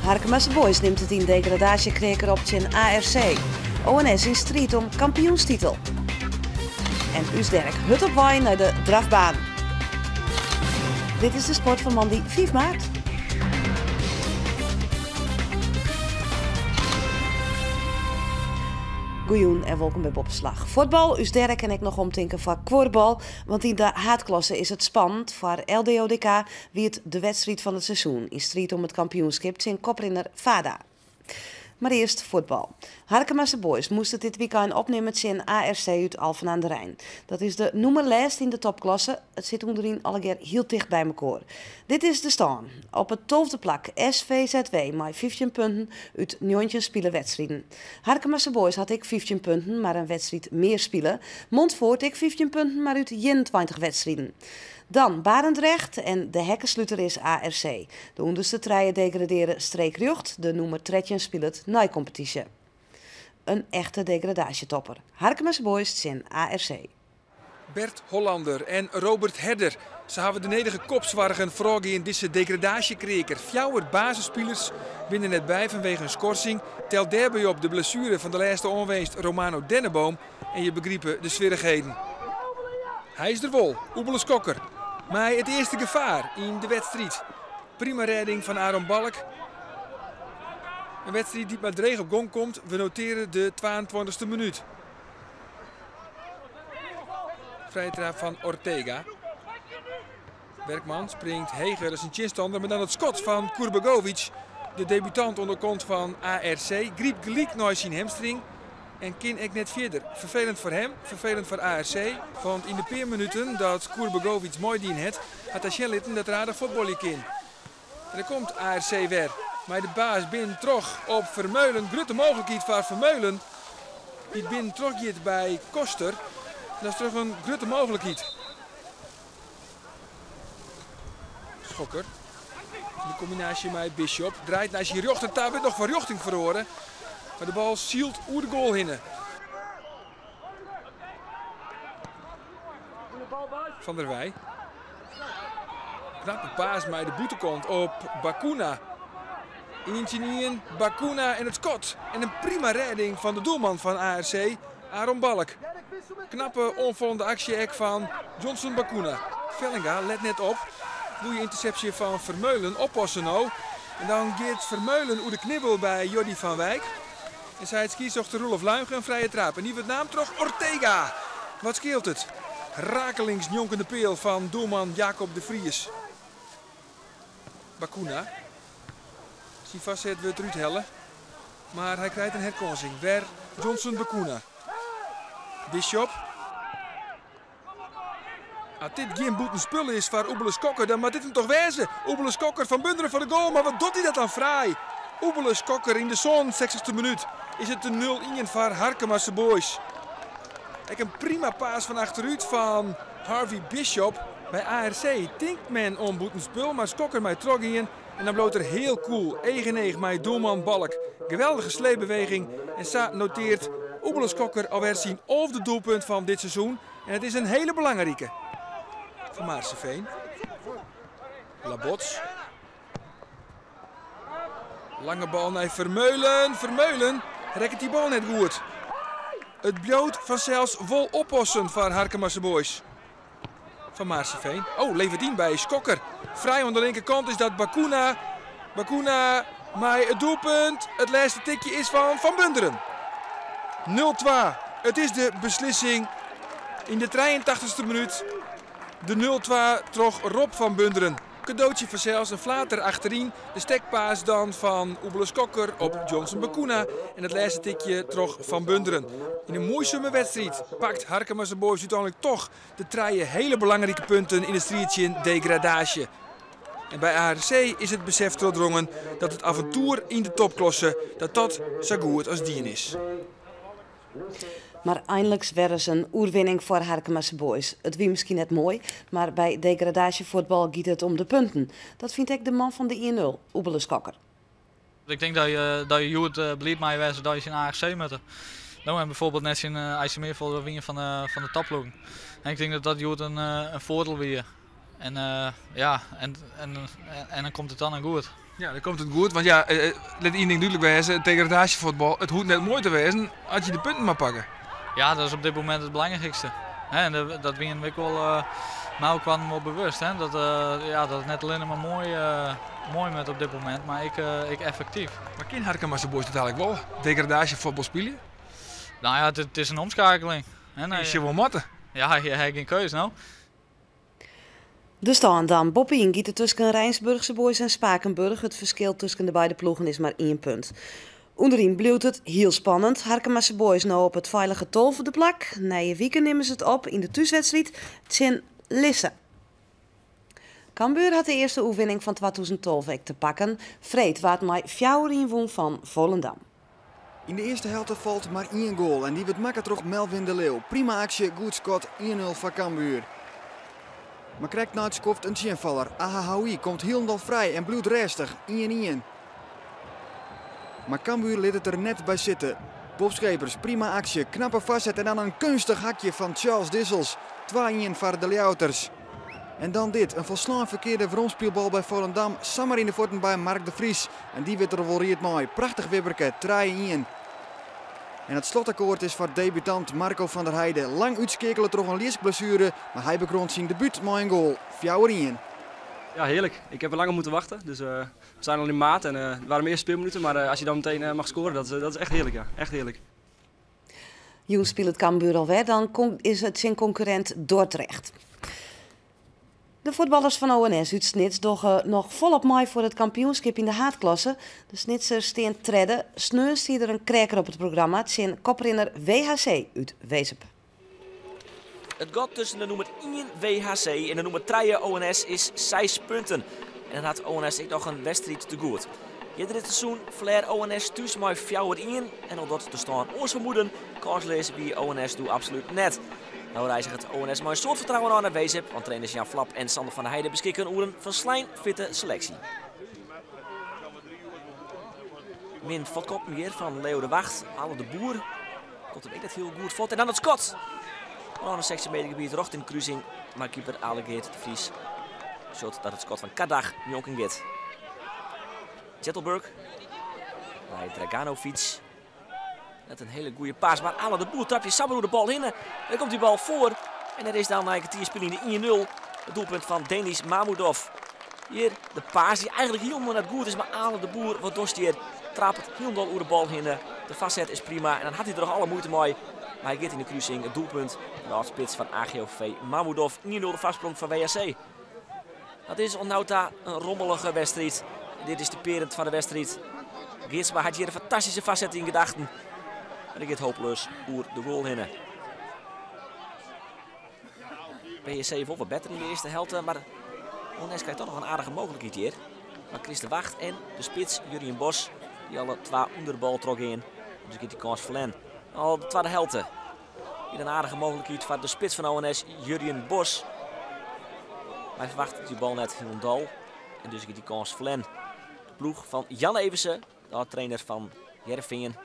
Harkemasse Boys neemt het in degradatiekreker op zijn ARC. ONS in strijd om kampioenstitel. En Usderk hut op wijn naar de drafbaan. Dit is de sport van maandag 5 maart. Goeien en welkom bij Bobbeslag. Voetbal, Usderk en ik nog omtinken van kworbal. Want in de haatklasse is het spannend. Voor LDODK wie het de wedstrijd van het seizoen. In strijd om het kampioenschap zijn koprenner Vada. Maar eerst voetbal. Harkemasse Boys moesten dit weekend opnemen met zijn ARC uit Alphen aan de Rijn. Dat is de nummerlijst in de topklasse. Het zit onderin allegear heel dicht bij elkaar. Dit is de stand. Op het 12e plak SVZW met 15 punten uit 19 spelen wedstrijden. Harkemasse Boys had ik 15 punten, maar een wedstrijd meer spelen. Montfoort ik 15 punten, maar uit 21 wedstrijden. Dan Barendrecht en de hekkensluiter is ARC. De onderste treien degraderen streekrecht, de nummer 13 speelt na-competitie. Een echte degradatietopper. Harkemasse Boys zijn ARC. Bert Hollander en Robert Herder. Ze hebben de nederige kopzwargen vooral in deze degradatiekreker. 4 basisspelers binnen net bij vanwege een schorsing. Tel daarbij op de blessure van de laatste onweest Romano Denneboom. En je begrijpen de zwierigheden. Hij is er wel, Oebeles Kokker. Maar het eerste gevaar in de wedstrijd. Prima redding van Aaron Balk. Een wedstrijd die met dreig op gang komt. We noteren de 22e minuut. Vrije trap van Ortega. Bergman springt heger als een chinstander. Maar dan het schot van Kurbegovic. De debutant onder kont van ARC. Griep gelijk naar zijn hamstring. En kin ik net verder. Vervelend voor hem, vervelend voor ARC. Want in de paar minuten dat Kurbegovic mooi dien had hij zien litten dat er aardig voetballen kan. En dan komt ARC weer. Maar de baas binnen terug op Vermeulen. Grote mogelijkheid voor Vermeulen. Die binnen terug bij Koster. Dat is terug een grote mogelijkheid. Schokker. De combinatie met Bishop. Draait naar zijn rechter. Daar werd nog van richting verloren. Maar de bal zielt oer de goal heen. Van der Wij. Knappe paas met de boetekont op Bakuna. Eentje Bakuna en het schot. En een prima redding van de doelman van ARC, Aaron Balk. Knappe onvolgende actie van Johnson Bakuna. Vellinga let net op. Goeie interceptie van Vermeulen oppassen nou. En dan gaat Vermeulen oer de knibbel bij Jordi van Wijk. En zij het skiet zocht de Roelof Luigen een vrije trap. En die wordt naam terug Ortega. Wat scheelt het? Rakelings jonkende peel van doelman Jacob de Vries. Bakuna. Zijn vastzet wordt Ruud Helle. Maar hij krijgt een herkansing. Weer Johnson Bakuna. Bishop. Als dit geen boeten spullen is voor Oebeles Kokker, dan moet dit hem toch wezen. Oebeles Kokker van Bunderen voor de goal. Maar wat doet hij dat dan fraai? Oebeles Kokker in de zon, 60e minuut. Is het de 0-1 voor Harkemasse Boys. Kijk, een prima paas van achteruit van Harvey Bishop. Bij ARC denkt men om boetenspul, maar Kokker met trogingen. En dan bloot er heel cool. 1-9 met doelman Balk. Geweldige sleepbeweging. En Sa noteert Oebeles Kokker alweer zien of de doelpunt van dit seizoen. En het is een hele belangrijke. Van Maarseveen. Labots. Lange bal naar Vermeulen. Vermeulen rekt die bal net goed. Het bloot vanzelfs vol oppassen van Harkemasse Boys. Van Maarseveen. Oh, levert in bij Skokker. Vrij aan de linkerkant is dat Bakuna. Bakuna maar het doelpunt. Het laatste tikje is van Bunderen. 0-2. Het is de beslissing in de 83e minuut. De 0-2 trog Rob van Bunderen. Cadeautje voor zelfs een flater achterin. De stekpaas dan van Oebeles Kokker op Johnson Bakuna. En het laatste tikje trog van Bunderen. In een moeizame wedstrijd pakt Harkemasse Boys uiteindelijk toch de 3 hele belangrijke punten in de strijdje degradatie. En bij ARC is het besef doordrongen dat het avontuur in de topklasse dat zo goed als dien is. Maar eindelijk werd een oerwinning voor Harkemasse Boys. Het wie misschien net mooi, maar bij degradatievoetbal gaat het om de punten. Dat vind ik de man van de 1-0, Oebeles Kokker. Ik denk dat je goed blij mee was dat je in ARC moet. Nou, en bijvoorbeeld net in IC Meervolle winnen van de topploeg. En ik denk dat dat goed een voordeel weer. En ja, en dan komt het dan goed. Ja, dan komt het goed. Want ja, let één ding duidelijk wezen. Degradatievoetbal, het hoeft net mooi te wezen als je de punten maar pakken. Ja, dat is op dit moment het belangrijkste. Hè, en dat ben ik wel nou kwam wel bewust. Hè, dat het net alleen maar mooi met op dit moment, maar ik effectief. Maar kind Harkemasse Boys eigenlijk wel degradatievoetbal spelen? Nou ja, het is een omschakeling. Hè, Is je wel matten? Ja, je hebt geen keus nou. De stand dan. Boppien giet tussen Rijnsburgse Boys en Spakenburg. Het verschil tussen de beide ploegen is maar 1 punt. Onderin bleef het heel spannend. Harkemasse Boys nou op het veilige 12e plak. Na je weekend nemen ze het op in de thuiswedstrijd tegen Lisse. Cambuur had de eerste oefening van 2012 te pakken. Vreed waard mij 4 won van Volendam. In de eerste helft valt maar 1 goal en die wordt makkelijk terug Melvin de Leeuw. Prima actie, goed schot, 1-0 van Cambuur. Maar krijgt na het skoft een tjenvaller. Ahahoui komt helemaal vrij en bloedt restig, 1-1. Maar Cambuur liet het er net bij zitten. Bob Schepers, prima actie, knappe vastzet en dan een kunstig hakje van Charles Dissels. 2-1 voor de Leauters. En dan dit, een volslaan verkeerde vromspeelbal bij Volendam. Sammer in de voeten bij Mark de Vries. En die werd er wel weer mooi. Prachtig wibberke, 3-1. En het slotakkoord is voor debutant Marco van der Heijden. Lang uitskekelen door een liesblessure, maar hij bekroont zijn debuut met een goal. 4-1. Ja, heerlijk. Ik heb er lang op moeten wachten. Dus we zijn al in maat en het waren mijn eerste speelminuten. Maar als je dan meteen mag scoren, dat is echt heerlijk. Ja. Echt heerlijk. Jongens speelt het Cambuur alweer, dan is het zijn concurrent Dordrecht. De voetballers van ONS uit Snits doggen nog volop mee voor het kampioenschap in de haatklasse. De Snitsers steen tredde, sneus hier er een kreker op het programma. Het zijn koprenner WHC uit Wezep. Het gat tussen de nummer 1 WHC en de nummer 3 ONS is 6 punten. En dan had ONS ook nog een wedstrijd te goed. Eerder dit seizoen verleer ONS thuis maar 4-1 en omdat te staan ons vermoeden, kanslezen bij ONS doet absoluut net. Nou reizen het ONS maar een soort vertrouwen aan naar Wezep, want trainers Jan Flap en Sander van der Heijden beschikken over een verslijnfitte selectie. Min fotkop meer van Leo de Wacht, alle de Boer. Komt hem ook net heel goed vod. En dan het schot. Aan een sectie medegebied, rocht in de kruising, maar keeper Allegeert de Vries shot dat het schot van Kadag jonken gaat. Zettelburg bij Draganovic. Net een hele goede paas, maar alle de Boer trapje Sabro de bal in. Dan komt die bal voor. En er is dan na een kwartierspel in de 1-0. Het doelpunt van Denis Mamudov. Hier de paas die eigenlijk helemaal net goed is, maar Ale de Boer, wat doet hier, trapt het helemaal over de bal in. De vastzet is prima en dan had hij er nog alle moeite mee. Maar hij gaat in de kruising het doelpunt. De afspits van AGOV Mamudov. 1-0 de vastsprong van WHC. Dat is onnauta een rommelige wedstrijd. Dit is de perend van de wedstrijd. Geertsma had hier een fantastische vastzet in gedachten. En ik gaat hopeloos oer de goal heen. WHC vol wat beter in de eerste helft, maar ONS krijgt toch nog een aardige mogelijkheid hier. Maar Chris de Wacht en de spits Jurien Bos, die alle 2 onder de bal trok in. Dus ik heb die kans verlen. Al de tweede helft. Hier een aardige mogelijkheid voor de spits van ONS, Jurien Bos. Hij verwacht die bal net heel dal. En dus ik heb die kans verlen. De ploeg van Jan Eversen, de trainer van Heerenveen.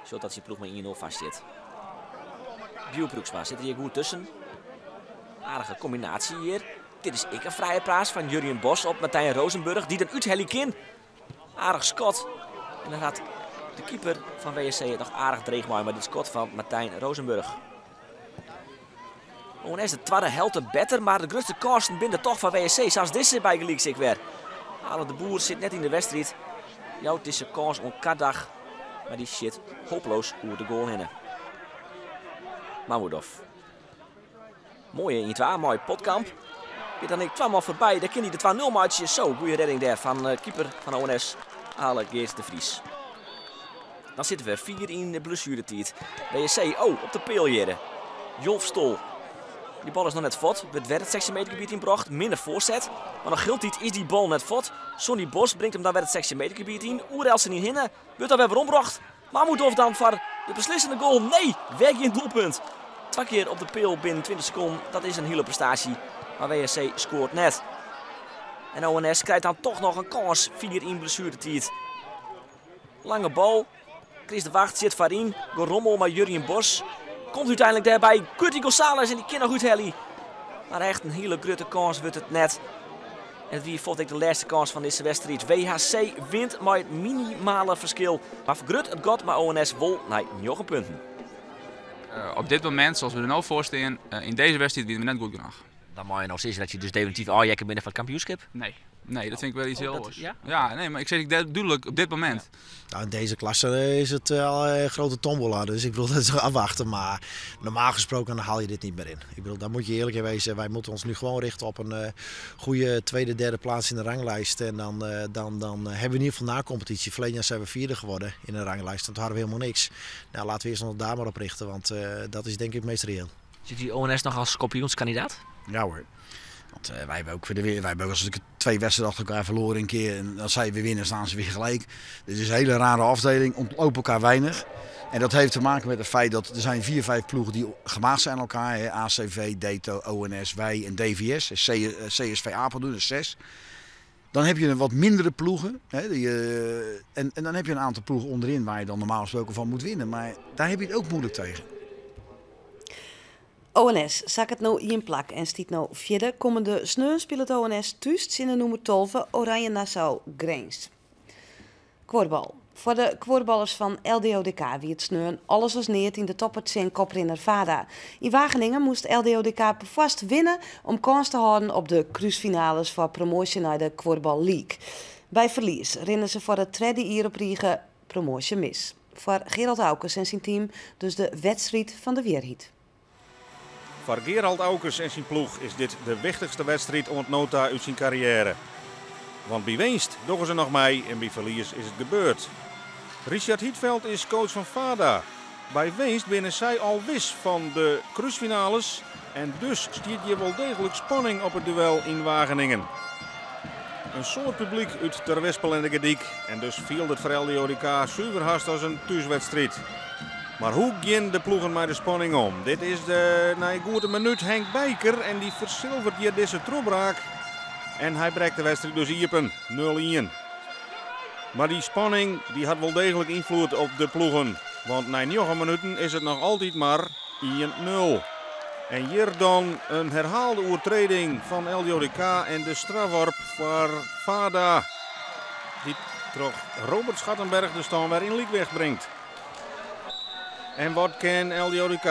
Zodat zijn ploeg met 1-0 vastzit. Bio Broeksma zit er hier goed tussen. Aardige combinatie hier. Dit is ik een vrije paas van Jurien Bos op Martijn Rozenburg. Die dan uit Helikin. Aardig schot. En dan gaat de keeper van WSC het nog aardig dreig maar dit schot van Martijn Rozenburg. ONS de tweede helft beter, maar de grootste kansen binnen toch van WSC. Zelfs deze bij gelijk ik weer. Ale de Boer zit net in de wedstrijd. Jouw deze kans om Kadag. Maar die shit hopeloos over de goal heen. Mamudov. Mooie in 2, mooi potkamp. Dit dan ik 2 maal voorbij, daar kan hij de 2-0 matchje. Zo, goede redding daar van keeper van ONS, Allegeert de Vries. Dan zitten we 4 in de blessuretijd. WSC, op de peel hier. Jolf Stol. Die bal is nog net vod. Het werd het 16 meter gebied inbracht. Minder voorzet. Maar nog heel tijd is die bal net vod. Sonny Bos brengt hem dan weer het 16 meter gebied in. Oerelsen niet hinnen. Wordt dan weer ombracht. Mamudov dan voor de beslissende goal. Nee, weg in doelpunt. 2 keer op de peel binnen 20 seconden. Dat is een hele prestatie. Maar WSC scoort net. En ONS krijgt dan toch nog een kans. 4 in blessuretijd. Lange bal. Chris de Wacht zit voorin. Gerommel maar Jurien Bos. Komt uiteindelijk daarbij Curti González en die kan nog goed hellen. Maar echt een hele grote kans wordt het net. En het wie vond ik de laatste kans van deze wedstrijd. WHC wint met het minimale verschil. Maar vergrut het got maar ONS wol naar 9 punten. Op dit moment, zoals we er nu voor staan, in deze wedstrijd winnen we net goed genoeg. Dan moet je nog zeggen dat je dus definitief afjekken binnen van het kampioenschap. Nee, dat vind ik wel iets heel anders. Ja? Ja, nee, maar ik zeg duidelijk op dit moment. Nou, in deze klasse is het al een grote tombola, dus ik bedoel dat is afwachten. Maar normaal gesproken dan haal je dit niet meer in. Ik bedoel, daar moet je eerlijk in wezen. Wij moeten ons nu gewoon richten op een goede tweede, derde plaats in de ranglijst. En dan hebben we in ieder geval na competitie. Verleden jaar zijn we vierde geworden in de ranglijst. Dat hadden we helemaal niks. Nou, laten we eerst nog daar maar op richten, want dat is denk ik het meest reëel. Zit die ONS nog als kampioenskandidaat? Ja hoor. Want wij hebben ook als 2 wedstrijden achter elkaar verloren een keer. En als zij weer winnen, staan ze weer gelijk. Dit is een hele rare afdeling, ontlopen elkaar weinig. En dat heeft te maken met het feit dat er zijn 4, 5 ploegen die gemaakt zijn aan elkaar. Hè. ACV, DETO, ONS, wij en DVS. CSV Apeldoorn, dus 6. Dan heb je een wat mindere ploegen. Hè, en dan heb je een aantal ploegen onderin waar je dan normaal gesproken van moet winnen. Maar daar heb je het ook moeilijk tegen. ONS zak het nou in plak en stiet nou vierde. Komende sneun speelt ONS thuis in de nummer 12 Oranje Nassau Grains. Kworbal. Voor de kworballers van LDODK wie het sneun alles was neert in de toppert zijn koprinner Vada. In Wageningen moest LDODK vast winnen om kans te houden op de cruisefinales voor promotie naar de Kworbal League. Bij verlies rennen ze voor het tweede jaar op Riege promotie mis. Voor Gerald Aukers en zijn team dus de wedstrijd van de weerhiet. Voor Gerald Aukers en zijn ploeg is dit de wichtigste wedstrijd om het nota uit zijn carrière. Want bij winst doggen ze nog mee en bij verlies is het gebeurd. Richard Hietveld is coach van Vada. Bij winst binnen zij al wis van de cruisefinales en dus stiert je wel degelijk spanning op het duel in Wageningen. Een soort publiek uit Terwespel en de Gediek en dus viel het voor LDODK zuiver haast als een thuiswedstrijd. Maar hoe gaan de ploegen met de spanning om? Dit is na een goede minuut Henk Bijker en die verzilvert hier deze troebraak. En hij breekt de wedstrijd dus iepen, 0-1. Maar die spanning die had wel degelijk invloed op de ploegen. Want na 9 minuten is het nog altijd maar 1-0. En hier dan een herhaalde overtreding van LDODK en de strafworp voor Vada. Die toch Robert Schattenberg de stand weer in Liek wegbrengt. En wat kan LDODK?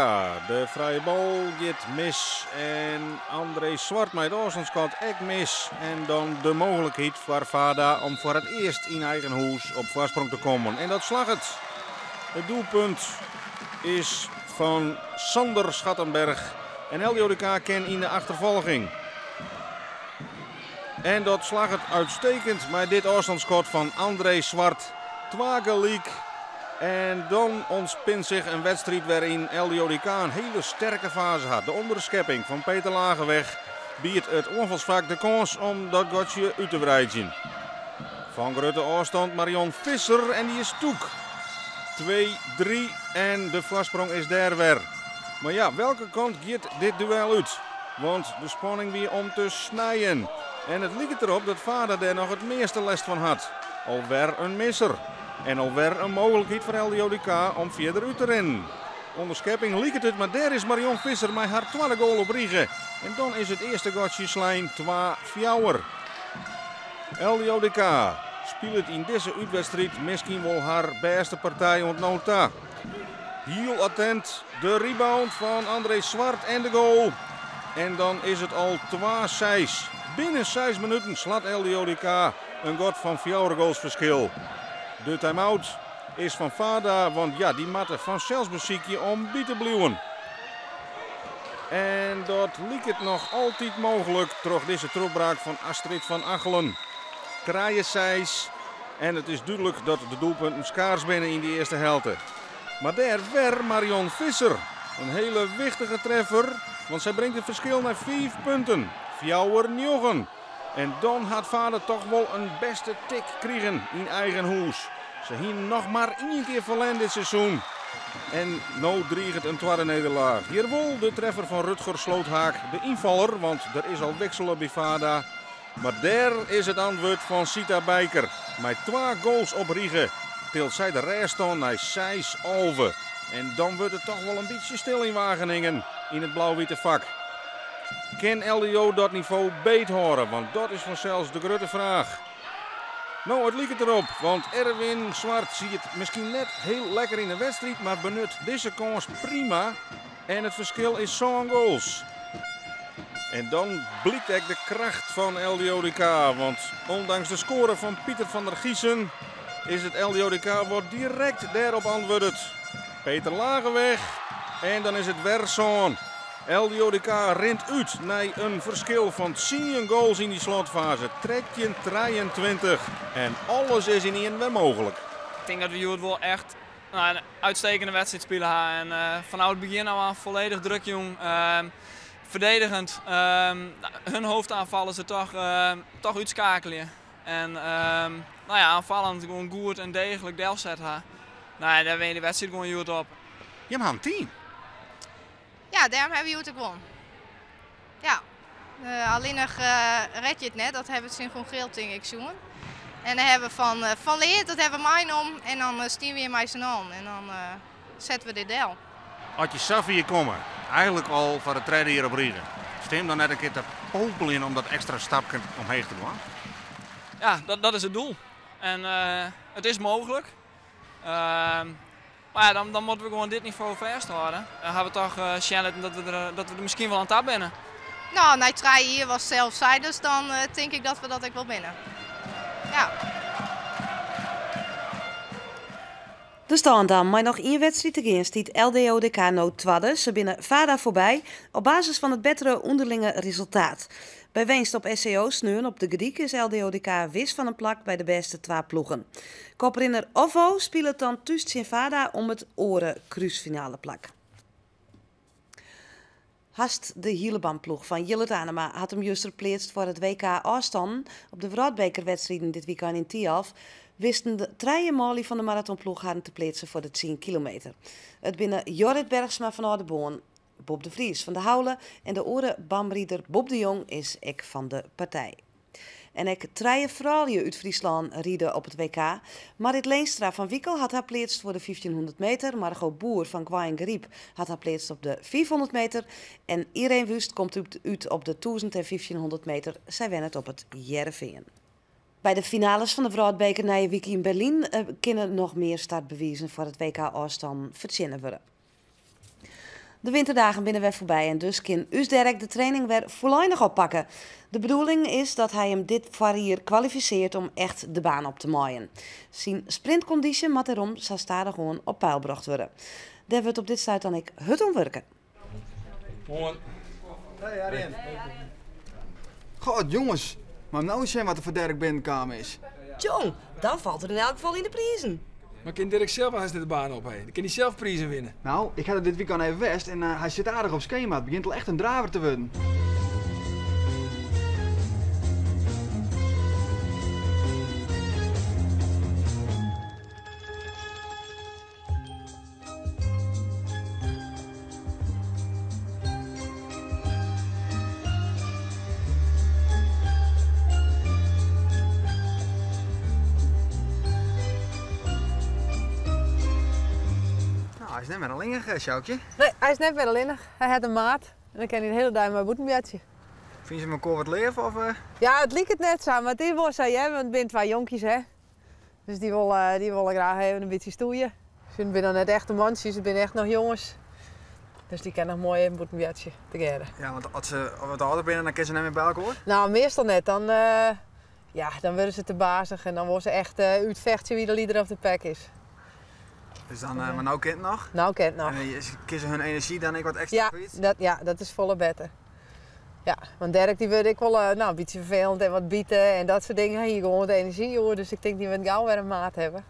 De vrije bal gaat mis en André Zwart met de afstandsschot ook mis. En dan de mogelijkheid voor Vada om voor het eerst in eigen huis op voorsprong te komen. En dat slag het. Het doelpunt is van Sander Schattenberg. En LDODK kan in de achtervolging. En dat slag het uitstekend met dit afstandsschot van André Zwart. Twageliek. En dan ontspint zich een wedstrijd waarin LDODK een hele sterke fase had. De onderschepping van Peter Lageweg biedt het onvalsvak de kans om dat gotje uit te breiden. Van grote afstand Marion Visser en die is toek. 2-3 en de voorsprong is daar weer. Maar ja, welke kant gaat dit duel uit? Want de spanning weer om te snijden. En het lijkt erop dat Vada daar nog het meeste last van had. Alweer een misser. En alweer een mogelijkheid voor LDODK om verder uit te rennen. Onderschepping lijkt het, maar daar is Marion Visser met haar tweede goal op Riege. En dan is het eerste gotje slijn 2-4. LDODK speelt in deze uitwedstrijd misschien wel haar beste partij ontnota. Heel attent, de rebound van André Zwart en de goal. En dan is het al 2-6. Binnen 6 minuten slaat LDODK een got van 4 goals verschil. De time-out is van Vada, want ja, die matten van zelfsbeziekje om bij te blijven. En dat lijkt het nog altijd mogelijk, door deze troepbraak van Astrid van Achelen. Kraaien 6 en het is duidelijk dat de doelpunten schaars binnen in die eerste helft. Maar daar weer Marion Visser. Een hele wichtige treffer, want zij brengt het verschil naar 5 punten. 4-9. En dan had Vader toch wel een beste tik krijgen in eigen huis. Ze hebben nog maar 1 keer verlend dit seizoen. En nu dreigt het een tweede nederlaag. Hier wel de treffer van Rutger Sloothaak, de invaller, want er is al wisselen bij Vada. Maar daar is het antwoord van Sita Bijker. Met 2 goals op Riege tilt zij de rest aan naar 6-11. En dan wordt het toch wel een beetje stil in Wageningen in het blauw-witte vak. Kan LDO dat niveau beet horen? Want dat is vanzelfs de grote vraag. Nou, het lijkt erop, want Erwin Zwart ziet het misschien net heel lekker in de wedstrijd, maar benut deze kans prima. En het verschil is zo'n goals. En dan blijkt ook de kracht van LDODK, want ondanks de score van Pieter van der Giesen is het LDODK wordt direct daarop antwoordt. Peter Lagerweg en dan is het weer zo'n. LDODK rent uit naar een verschil van 10 goals in die slotfase. Trekt je 23 en alles is in één weer mogelijk. Ik denk dat we hier wel echt een uitstekende wedstrijd spelen. En vanaf het begin aan volledig druk, jong. Verdedigend. Hun hoofdaanval is er toch uitschakelen. En aanvallend gewoon goed en degelijk deel zetten. Daar win je de wedstrijd gewoon goed op. Je hebt een team. Ja, daarom hebben we het gewonnen. Ja, alleen nog red je het net, dat hebben we het gewoon geel tegen ik zoen. En dan hebben we van leer, dat hebben we mij om en dan stien we in mij zijn aan en dan zetten we dit deel. Had je zelf hier komen, eigenlijk al voor het treden hier op Rieden. Stem dan net een keer te popelen in om dat extra stapje omheen te doen? Ja, dat is het doel. En het is mogelijk. Maar ja, dan moeten we gewoon dit niveau vasthouden. Dan gaan we toch challenge dat we er misschien wel aan tap binnen. Nou, na 3 hier was zelfs zij, dus dan denk ik dat we dat ook wel binnen. Ja. Er staan dan maar nog 1 wedstrijd te gaan, stiet LDODK nou tweede. Ze binnen VADA voorbij op basis van het betere onderlinge resultaat. Bij winst op SCO Sneun op de Griek is LDODK wis van een plak bij de beste 2 ploegen. Koprinner Ovo speelt dan thuis in VADA om het oren kruisfinale plak. Hast de Hielebandploeg van Jillet Anema had hem juist geplaatst voor het WK afstanden op de Wraadbekerwedstrijden dit weekend in Tialf. Wisten de 3 Molly van de marathonploeg hadden te plaatsen voor de 10 kilometer. Het binnen Jorrit Bergsma van Oudenboorn, Bob de Vries van de Houlen en de orenbamrieder Bob de Jong is ek van de partij. En ik 3 vrouwen uit Friesland rieden op het WK. Marit Leenstra van Wiekel had haar plaatst voor de 1500 meter. Margot Boer van Kwaaijen Geriep had haar plaatst op de 500 meter. En Irene Wust komt uit op de 1000 en 1500 meter. Zij wen het op het Jereveen. Bij de finales van de Wraadbeker na week in Berlijn kunnen nog meer startbewijzen voor het WK afstand verzinnen worden. De winterdagen binnen weer voorbij en dus kan Usderk de training weer volledig oppakken. De bedoeling is dat hij hem dit hier kwalificeert om echt de baan op te maaien. Zijn sprintconditie moet erom zal stadig gewoon op peil gebracht worden. Daar wordt op dit stuit dan ik het om werken. Mooi. Hey Arjen. God jongens, maar nou zien wat er voor Dirk binnenkamer is. Jong, dan valt er in elk geval in de prijzen. Maar kan Dirk zelf wel eens de baan op? Dan kan hij zelf prijzen winnen. Nou, ik had het dit weekend even west en hij zit aardig op schema. Het begint al echt een draver te worden. Hij is net met een linge, Sjoukje. Nee, hij is net met een linge. Hij had een maat. En dan kan hij de hele dag maar boetenbedje. Vind je hem een wat leven? Of, Ja, het liep het net zo. Maar die wil zei, want het zijn 2 jonkies, hè. Dus die willen graag even een beetje stoeien. Ze zijn nog net echt een mansje, ze zijn echt nog jongens. Dus die kan nog mooi een boetenbedje together. Ja, want als ze wat ouder zijn, dan kunnen ze net meer bij elkaar. Nou, meestal net. Dan worden ze te bazig en dan worden ze echt uitvechten wie de leader of de pack is. Dus dan, maar nou kent het nog? Nou kent het nog. En kiezen hun energie dan ik wat extra kwijt? Ja, dat is volle beter. Ja, want Dirk die wil ik wel een beetje vervelend en wat bieten en dat soort dingen. Hier gewoon de energie hoor, dus ik denk die we gauw weer een maat hebben.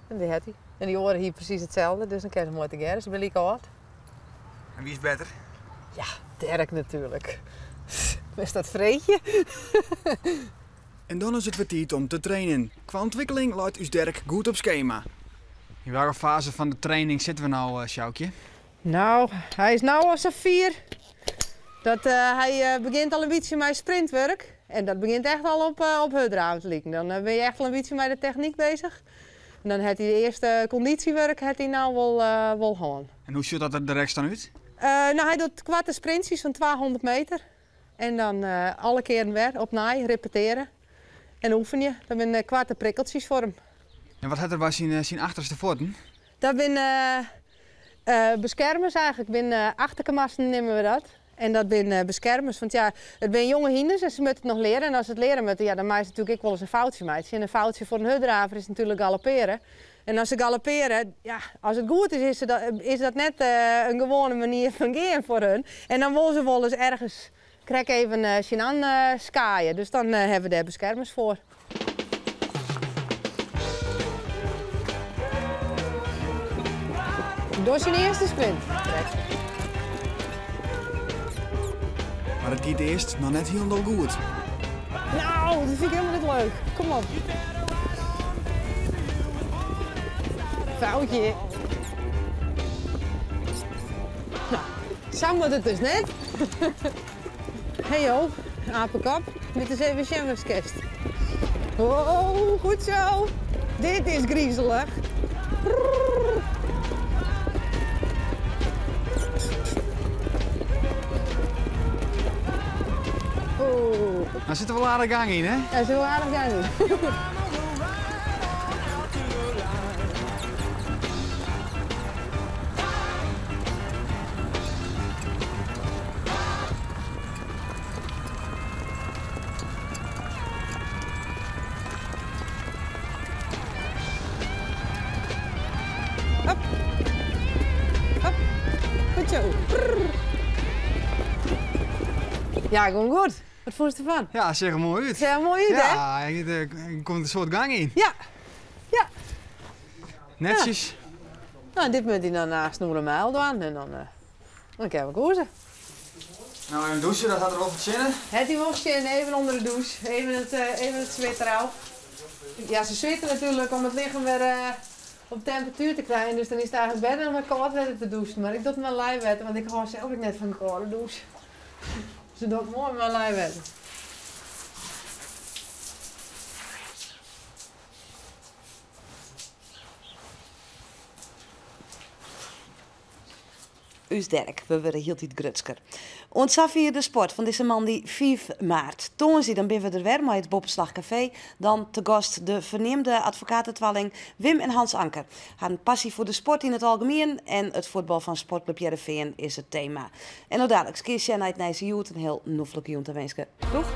En die heeft hij. En die horen hier precies hetzelfde, dus dan kunnen ze mooi together. Ze willen al wat. En wie is beter? Ja, Dirk natuurlijk. Is dat vreetje? En dan is het weer tijd om te trainen. Qua ontwikkeling luidt uw Dirk goed op schema. In welke fase van de training zitten we nou, Sjoukje? Nou, hij is nu al zo'n 4. Hij begint al een beetje met sprintwerk. En dat begint echt al op het raam te liggen. Dan ben je echt al een beetje met de techniek bezig. En dan heeft hij de eerste conditiewerk nou wel gaan. En hoe ziet dat er direct dan uit? Hij doet kwarte sprintjes van 200 meter. En dan alle keren weer opnieuw repeteren. En oefen je. Dat zijn kwarte prikkeltjes voor hem. En wat had er bij zijn achterste voeten? Dat zijn beschermers eigenlijk. Achterkamasten nemen we dat. En dat zijn beschermers. Want ja, het zijn jonge hinders en ze moeten het nog leren. En als ze het leren moeten, ja, dan maakt ze natuurlijk ook wel eens een foutje mee. En een foutje voor een hutdraver is natuurlijk galopperen. En als ze galopperen, ja, als het goed is dat net een gewone manier van gaan voor hun. En dan willen ze wel eens ergens krijg even Chinan skaaien. Dus dan hebben we daar beschermers voor. Door zijn eerste sprint. Maar het gaat eerst nog net heel goed. Nou, dat vind ik helemaal niet leuk. Kom op. Foutje. Nou, zo moet het dus net. Hey joh, apenkap. Dit is even Sjemmerskest. Oh, goed zo. Dit is griezelig. Oh. Nou zit er wel aardig gang in, hè? Ja, er zit wel aardig gang in. Hop. Hop. Goed zo. Ja, gewoon goed. Wat vond je ervan? Ja, zeg er mooi uit. Zeg er mooi uit, hè? Ja, er komt een soort gang in. Ja. Ja. Netjes. Ja. Nou, dit moet hij dan naast normaal doen en dan kan we koersen. Nou, een douche, dat had er wel verzinnen. Het die mocht je even onder de douche. Even het zweet eraf. Ja, ze zweten natuurlijk om het lichaam weer op temperatuur te krijgen. Dus dan is het eigenlijk beter om met koud water te douchen. Maar ik doe het met lijwater, want ik hou zelf ook net van een koude douche. Ze doet mooi met lijwater. Us Derk, we worden heel iets grutsker. Ontzafie de sport van deze man die 5 maart. Toonzie, dan ben we er weer met het Boppenslag Café. Dan te gast de verneemde advocatentwalling Wim en Hans Anker. Haar een passie voor de sport in het algemeen en het voetbal van Sportclub Heerenveen is het thema. En nou dadelijk, kies jij naar het Nijse Joet een heel noffelijke joen te wensen. Doeg!